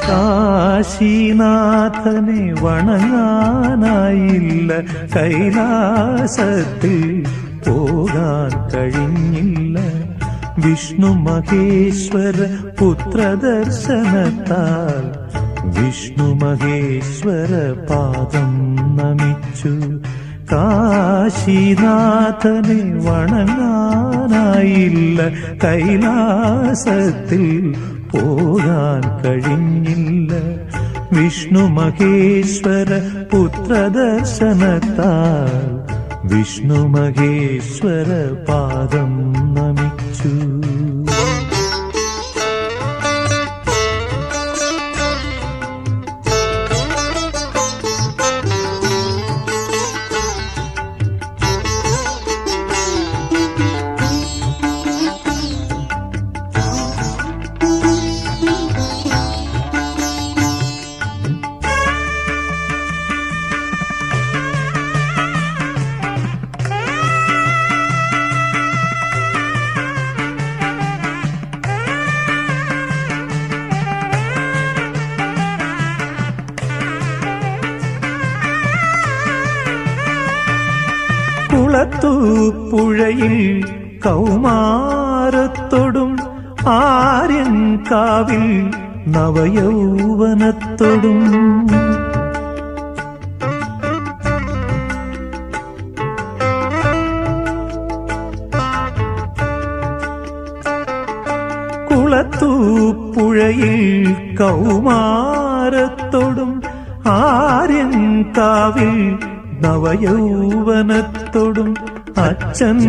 കാശീനാഥനെ വണങ്ങാനായില്ല, കൈലാസത്തിൽ പോകാൻ കഴിഞ്ഞില്ല. വിഷ്ണു മഹേശ്വര പുത്രദർശനത്താൽ വിഷ്ണു മഹേശ്വര പാദം നമിച്ചു. കാശീനാഥനെ വണങ്ങാനായില്ല, കൈലാസത്തിൽ പോകാൻ കഴിഞ്ഞില്ല. വിഷ്ണു മഹേശ്വര പുത്രദർശനത്താൽ വിഷ്ണു മഹേശ്വര പാദം നമിച്ചു. കുളത്തൂപ്പുഴയിൽ കൗമാരത്തോടും ആര്യൻകാവിൽ നവയൗവനത്തോടും കുളത്തൂപ്പുഴയിൽ കൗമാരത്തോടും ആര്യൻകാവിൽ നവയൗവനത്തോടും അച്ഛൻ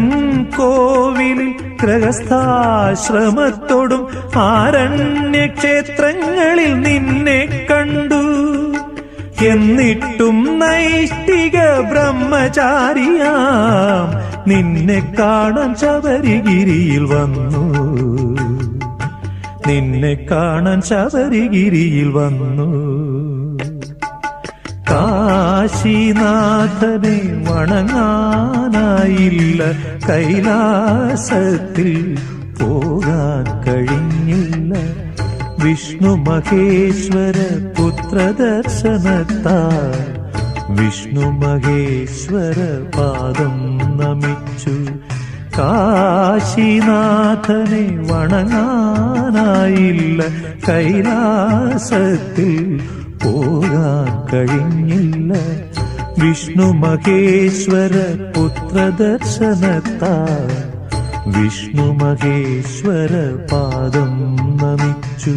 കോവിലിൽ ഗൃഹസ്ഥാശ്രമത്തോടും ആരണ്യക്ഷേത്രങ്ങളിൽ നിന്നെ കണ്ടു. എന്നിട്ടും നൈഷ്ഠിക ബ്രഹ്മചാരിയാം നിന്നെ കാണാൻ ശബരിഗിരിയിൽ വന്നു. നിന്നെ കാണാൻ ശബരിഗിരിയിൽ വന്നു. കാശീനാഥനെ വണങ്ങാനായില്ല, കൈലാസത്തിൽ പോകാൻ കഴിഞ്ഞില്ല. വിഷ്ണു മഹേശ്വര പുത്രദർശനത്താൽ വിഷ്ണു മഹേശ്വര പാദം നമിച്ചു. കാശീനാഥനെ വണങ്ങാനായില്ല, കൈലാസത്തിൽ പോകാൻ കഴിഞ്ഞില്ല. വിഷ്ണു മഹേശ്വര പുത്രദർശനത്താൽ വിഷ്ണു മഹേശ്വര പാദം നമിച്ചു.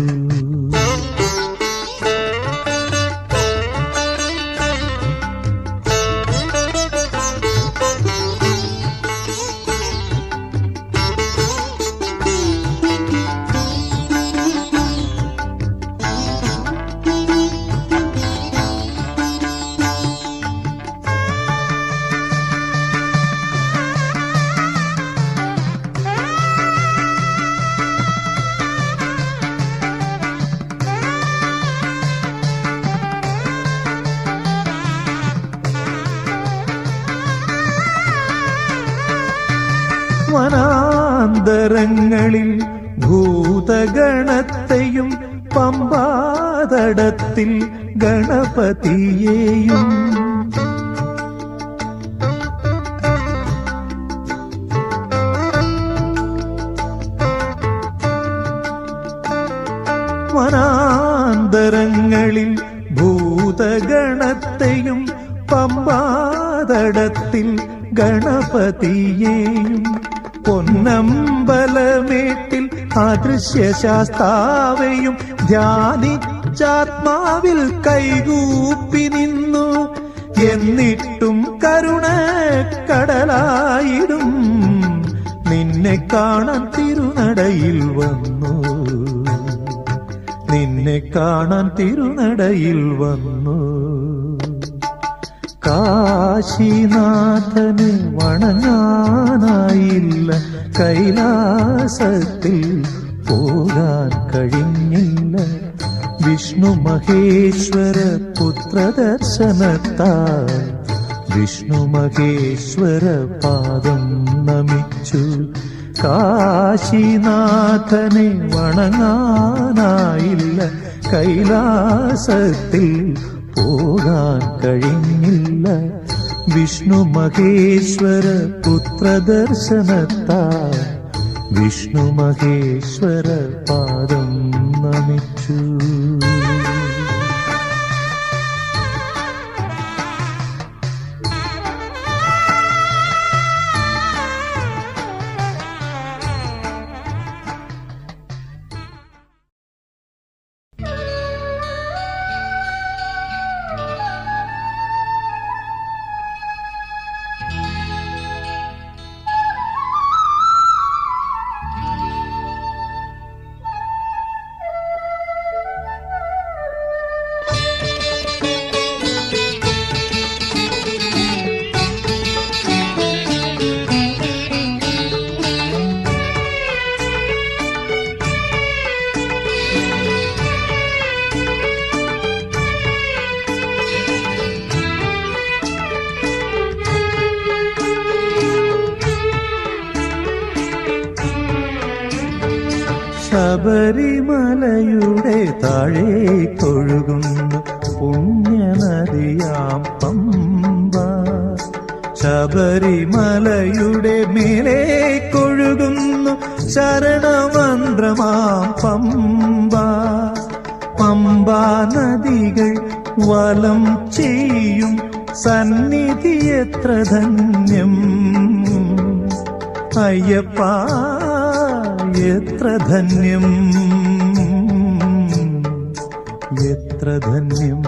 വനാന്തരങ്ങളിൽ ഭൂതഗണത്തെയും പമ്പാതടത്തിൽ ഗണപതിയെയും വനാന്തരങ്ങളിൽ ഭൂതഗണത്തെയും പമ്പാതടത്തിൽ ഗണപതിയെയും പൊന്നമ്പലമേട്ടിൽ അദൃശ്യശാസ്താവെയും ധ്യാനിച്ചാത്മാവിൽ കൈകൂപ്പി നിന്നു. എന്നിട്ടും കരുണ കടലായിടും നിന്നെ കാണാൻ തിരുനടയിൽ വന്നു. നിന്നെ കാണാൻ തിരുനടയിൽ വന്നു. കാശീനാഥനെ വണങ്ങാനായില്ല, കൈലാസത്തിൽ പോകാൻ കഴിഞ്ഞില്ല. വിഷ്ണു മഹേശ്വര പുത്രദർശനത്താൽ വിഷ്ണു മഹേശ്വര പാദം നമിച്ചു. കാശീനാഥനെ വണങ്ങാനായില്ല, കൈലാസത്തിൽ പോകാൻ കഴിഞ്ഞില്ല. വിഷ്ണു മഹേശ്വര പുത്രദർശനത്താൽ വിഷ്ണു മഹേശ്വര പാദം നമിച്ചു. ശബരിമലയുടെ താഴേക്കൊഴുകുന്നു പുണ്യനദിയാം പമ്പ. ശബരിമലയുടെ മേലേക്കൊഴുകുന്നു ശരണമന്ത്രമാം പമ്പ. പമ്പാ നദികൾ വലം ചെയ്യും സന്നിധി എത്ര ധന്യം. അയ്യപ്പ എത്ര ധന്യം, എത്ര ധന്യം.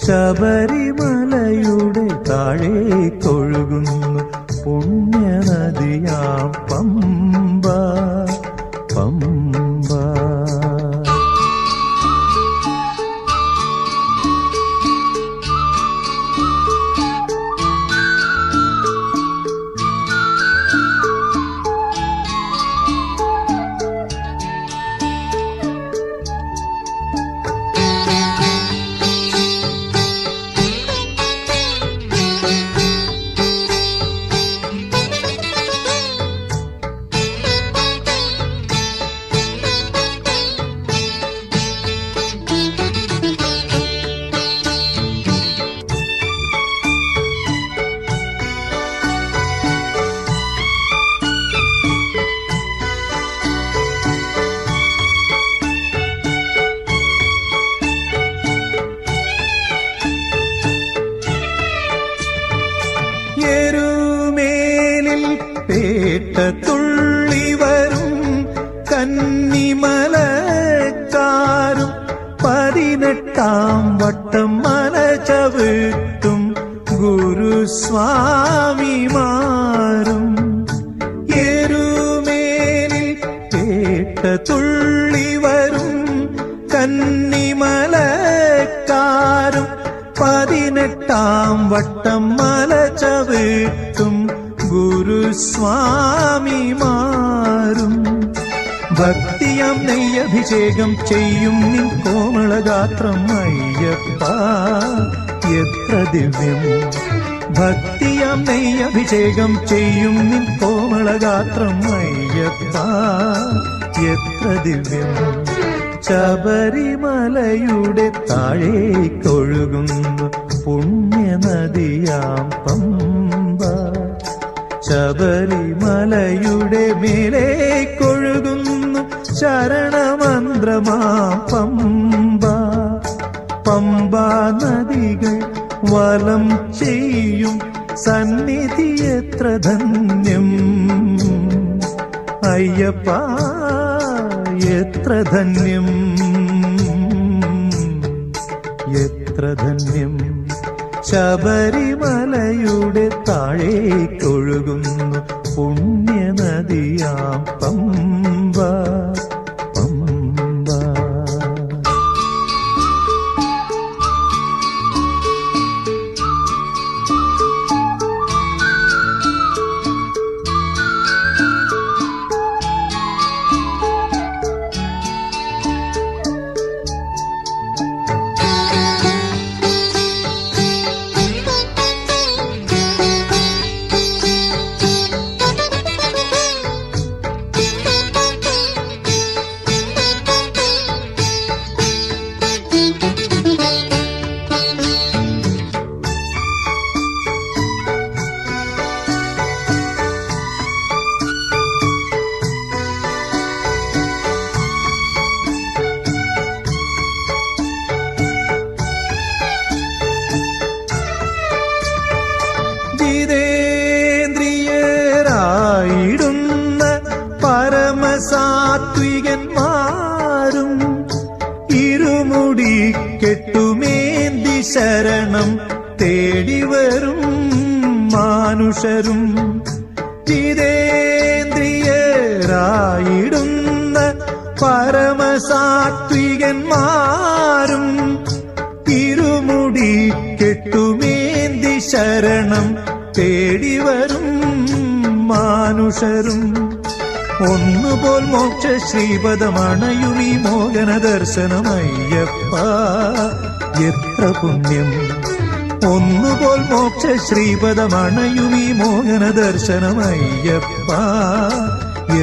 ശബരിമലയുടെ താഴേക്കൊഴുകുന്നു പുണ്യനദിയാം പമ്പ, പമ്പ. പേട്ടത്തുള്ളി വരും കന്നിമലക്കാരും 18 വട്ടം മല ചവിട്ടും ഗുരുസ്വാമിമാരും. എരുമേലിൽ പേട്ടത്തുള്ളി വരും കന്നിമലക്കാരും 18 വട്ടം മല ചവിട്ടും ഗുരുസ്വാമിമാരും. ഭക്തിയാം നെയ്യഭിഷേകം ചെയ്യും നിൻ കോമളഗാത്രം അയ്യപ്പ എത്ര ദിവ്യം. ഭക്തിയാം നെയ്യഭിഷേകം ചെയ്യും നിൻ കോമളഗാത്രം അയ്യപ്പ എത്ര ദിവ്യം. ശബരിമലയുടെ താഴേക്കൊഴുകുന്നു പുണ്യനദിയാം പമ്പ. ശബരിമലയുടെ മേലേക്കൊഴുകുന്നു ശരണമന്ത്രമാം പമ്പ. പമ്പാ നദികൾ വലം ചെയ്യും സന്നിധി എത്ര ധന്യം. അയ്യപ്പ എത്ര ധന്യം, എത്ര ധന്യം. ശബരിമലയുടെ താഴേക്കൊഴുകുന്നു പുണ്യനദിയാം പമ്പ, പമ്പ. പരമസാത്വികന്മാരും ഇരുമുടി കെട്ടുമേന്തി ശരണം തേടിവരും മാനുഷരും ജിതേന്ദ്രിയരായിടുന്ന പരമസാത്വികന്മാരും ഇരുമുടി കെട്ടുമേന്തി ശരണം തേടിവരും മാനുഷരും ഒന്നുപോൽ മോക്ഷ ശ്രീപദമണയുമീ മോഹന ദർശനമയ്യപ്പ എത്ര പുണ്യം. ഒന്നുപോൽ മോക്ഷ ശ്രീപദമണയുമീ മോഹന ദർശനമയ്യപ്പ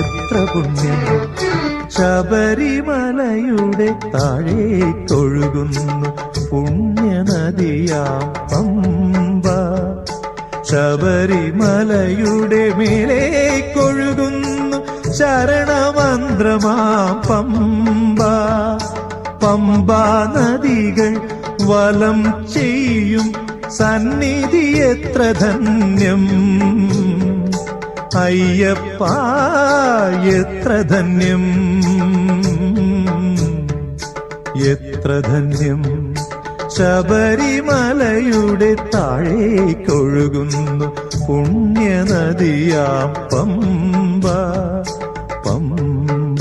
എത്ര പുണ്യം. ശബരിമലയുടെ താഴേക്കൊഴുകുന്നു പുണ്യനദിയാം പമ്പ. ശബരിമലയുടെ മേലേക്കൊഴുകുന്നു ശരണമന്ത്രമാം പമ്പ. പമ്പാ നദികൾ വലം ചെയ്യും സന്നിധി എത്ര ധന്യം. അയ്യപ്പ എത്ര ധന്യം, എത്ര ധന്യം. ശബരിമലയുടെ താഴേക്കൊഴുകുന്നു പുണ്യനദിയാം പമ്പ പമ്പ.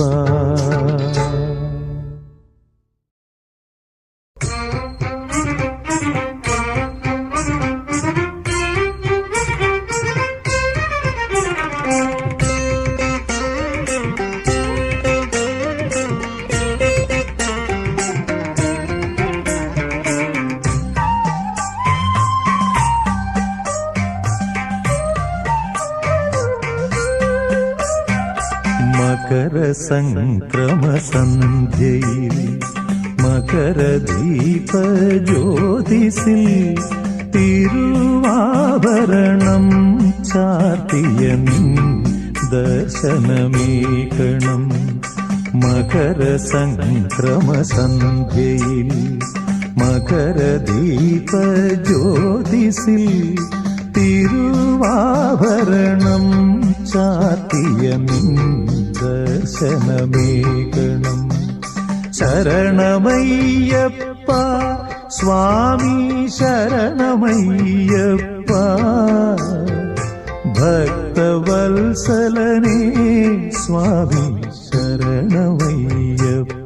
മകരസംക്രമസന്ധ്യയിൽ മകരദീപജ്യോതിസിൽ തിരുവാഭരണം ചാർത്തിയ നിൻ ദർശനമേകണം. മകരസംക്രമസന്ധ്യയിൽ മകരദീപജ്യോതിസിൽ തിരുവാഭരണം ചാർത്തിയ നിൻ ദർശനമേകണം. ശരണമയ്യപ്പ സ്വാമി ശരണമയ്യപ്പ. ഭക്തവത്സലനേ സ്വാമി ശരണമയ്യപ്പ.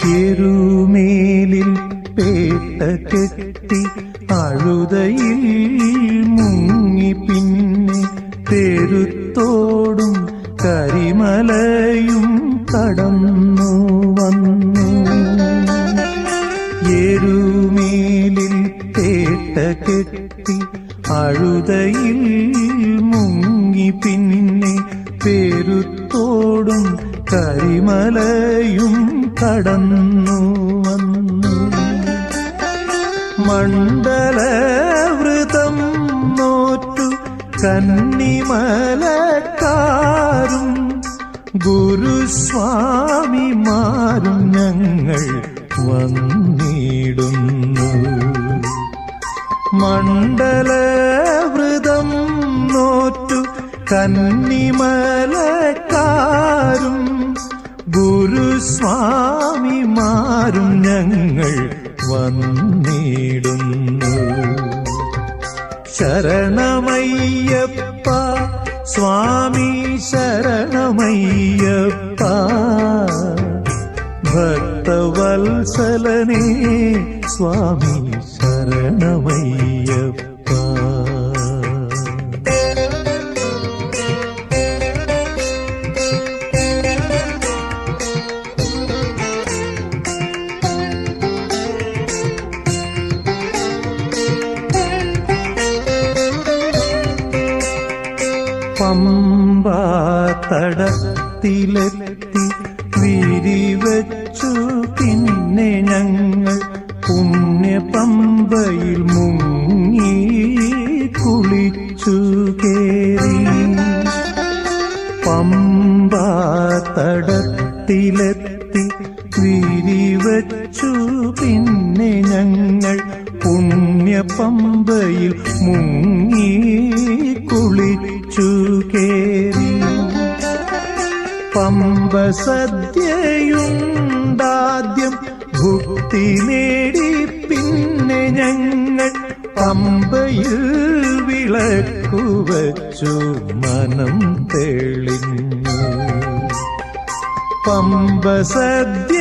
തിരുമേലിൽ പേട്ട കെട്ടി അഴുതയിൽ മുങ്ങി പിന്നെ തെരുത്തോടും കരിമലയും കടന്നു വന്നു. എരുമേലിൽ പേട്ട കെട്ടി അഴുതയിൽ മുങ്ങി പിന്നെ തെരുത്തോടും കരിമലയും കടന്നു വന്നു. മണ്ഡലവ്രതം നോറ്റു കന്നിമലക്കാരും ഗുരുസ്വാമിമാരും ഞങ്ങൾ വന്നിടുന്നു. മണ്ഡലവ്രതം നോറ്റു കന്നിമലക്കാരും ഗുരുസ്വാമിമാരും ഞങ്ങൾ വന്നിടുന്നു. ശരണമയ്യപ്പ സ്വാമി ശരണമയ്യപ്പ. ഭക്തവത്സലനേ സ്വാമി ശരണമയ്യപ്പ. പമ്പാ തടത്തിലെത്തി വിരിവച്ചു പിന്നെ ഞങ്ങൾ പുണ്യപമ്പയിൽ മുങ്ങി കുളിച്ചു കേറി. പമ്പാ തടത്തിലെത്തി വിരിവച്ചു പിന്നെ ഞങ്ങൾ പുണ്യപമ്പയിൽ മുങ്ങി കുളിച്ചു കേറി. പമ്പ സദ്യയുണ്ടാദ്യം ഭുക്തി നേടി പിന്നെ ഞങ്ങൾ പമ്പയിൽ വിളക്കുവച്ചു മനം തെളിഞ്ഞു. പമ്പ സദ്യയുണ്ടാദ്യം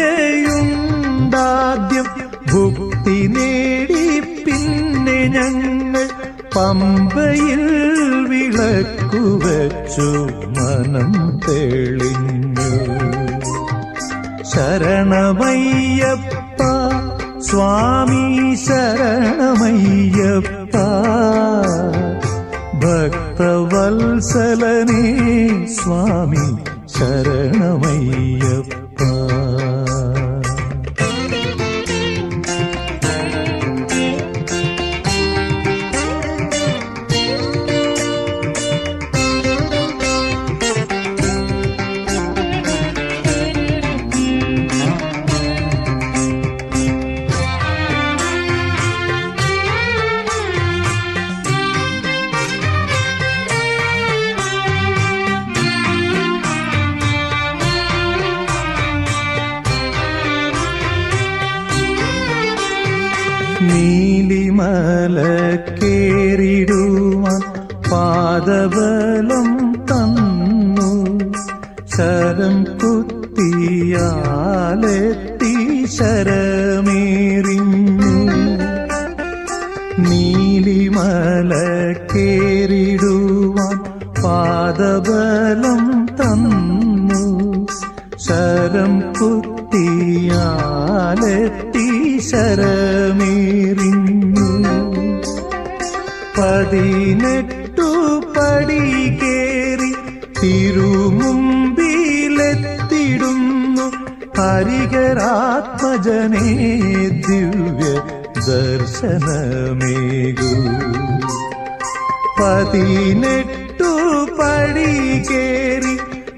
ഭുക്തി നേടി പിന്നെ ഞങ്ങൾ പമ്പയിൽ വിളക്കുവച്ചു മനം തെളിഞ്ഞു. ശരണമയ്യപ്പ സ്വാമി ശരണമയ്യപ്പ, ഭക്തവത്സലനേ സ്വാമി ശരണമയ്യപ്പ. നീലിമല കേറിടുവാൻ പാദബലം തന്നു. ശരം കുത്തിയാലെത്തി ശരമേറിഞ്ഞു. നീലിമല കേറിടുവാൻ പാദബലം തന്നു. ശരം കുത്തിയാലെത്തി ശരമേറിഞ്ഞു. 18 പടി കേറി തിരുമുമ്പിലെത്തിടുന്നു ഹരിഹരാത്മജനേ ദിവ്യ ദർശനമേകൂ. 18 പടി കേറി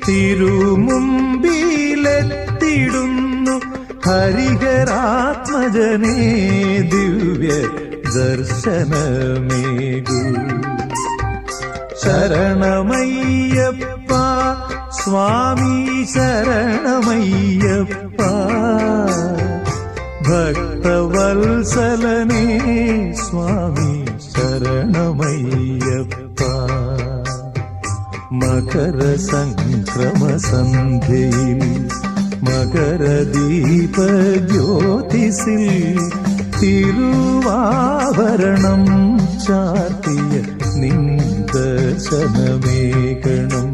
തിരുമുമ്പിലെത്തിടുന്നു ഹരിഹരാത്മജനേ ദിവ്യ ദർശനമേകൂ. ശരണമയ്യപ്പ സ്വാമി ശരണമയ്യപ്പ, ഭക്തവത്സലനേ സ്വാമി ശരണമയ്യപ്പ. മകരസംക്രമസന്ധ്യയിൽ മകരദീപജ്യോതിസിൽ തിരുവാഭരണം ചാർത്തിയ നിന്ദർശനമേകണം.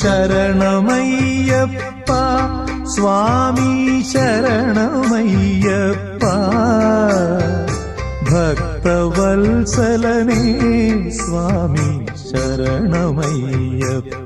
ശരണമയ്യപ്പ സ്വാമി ശരണമയ്യപ്പ, ഭക്തവത്സലനേ സ്വാമി ശരണമയ്യപ്പ.